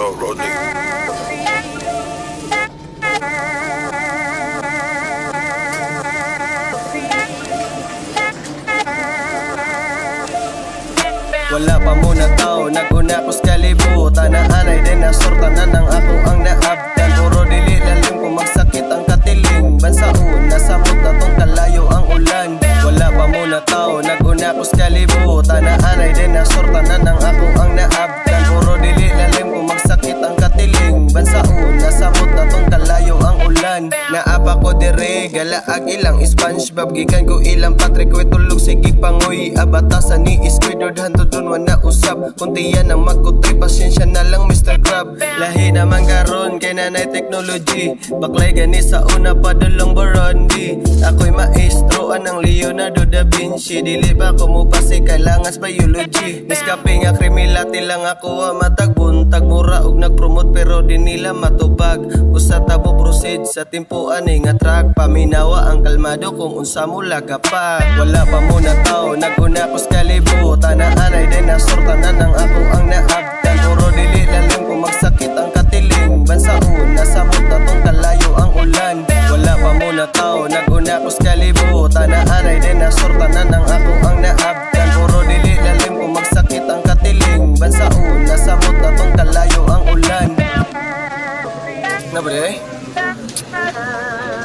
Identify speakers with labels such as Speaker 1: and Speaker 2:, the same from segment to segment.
Speaker 1: Yo, Rodney.
Speaker 2: Wala pa muna tao, naguna ko sa kalibutan. Na anay din na sortanan ng ako ang naabdan. Puro dili lalim kung magsakit ang katiling. Bansaon, nasamot na tong kalayo ang ulan. Wala pa muna tao, naguna ko sa kalibutan. Na anay din na sortanan ng ako ang naabdan. Puro dili lalim kung magsakit ang katiling. Bansaon, nasamot na tong kalayo ang ulan. Naapa ko dire, galaag ilang SpongeBob. Gikan ko ilang Patrick, we tulog sigig pangoy. Abatasan ni Squidward, hanto dun wana usap. Kunti yan ang magkutay, pasyensya na lang Mr. Crab. Lahi naman karon kay nanay technology. Baklay gani sa una padulong Burundi. Ako'y maestro anang Leonardo da Vinci. Dili ba ko mo pasi kailangan sa biology. Niskape nga krimilati lang ako matag buntag. Mura og nagpromote pero di nila matubag. Usa tabo proceed sa timpuan nga track. Paminawa ang kalmado kung unsa mo laga pa. Wala pa muna tao, naguna ko sa kalibutan. Na anay din na sortanan ng ako ang naabdan. Puro dili lalim kung magsakit ang katiling. Bansaon, nasamot na tong kalayo ang ulan. Wala pa muna tao, naguna ko sa kalibutan. Na anay din na sortanan ng ako ang naabdan. Puro dili lalim kung magsakit ang katiling. Bansaon, nasamot na tong kalayo ang ulan. Na ba eh?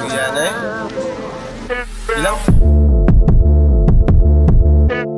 Speaker 2: Yan eh? Ilang?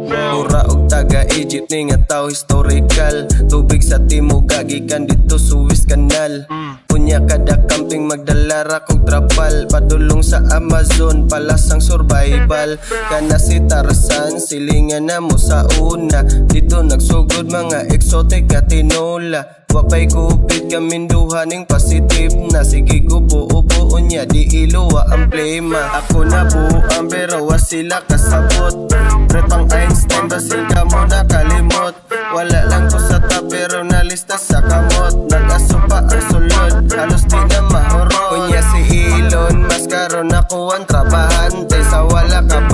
Speaker 2: Mura og taga-Egypt ni nga tao historical. Tubig sa timog gagikan dito Suez Canal. Punya kada camping magdalara kog trapal. Padulong sa Amazon palasang survival. Kana si Tarzan silingan na mo sa una. Dito nagsugod mga exotic nga tinola. Wapay kupit kaminduha ning positive na. Sige gubo-ubo unya di iluwa ang plema. Ako na buang pero wa sila kasabot. Pretang Einstein basin ka mo nakalimot. Wala lang ko sa ta pero nalista sa kamot. Nag-asupa ang sulod, halos di na mahurot. Unya si Elon, mas karon ako ang trabahante. Sa wala ka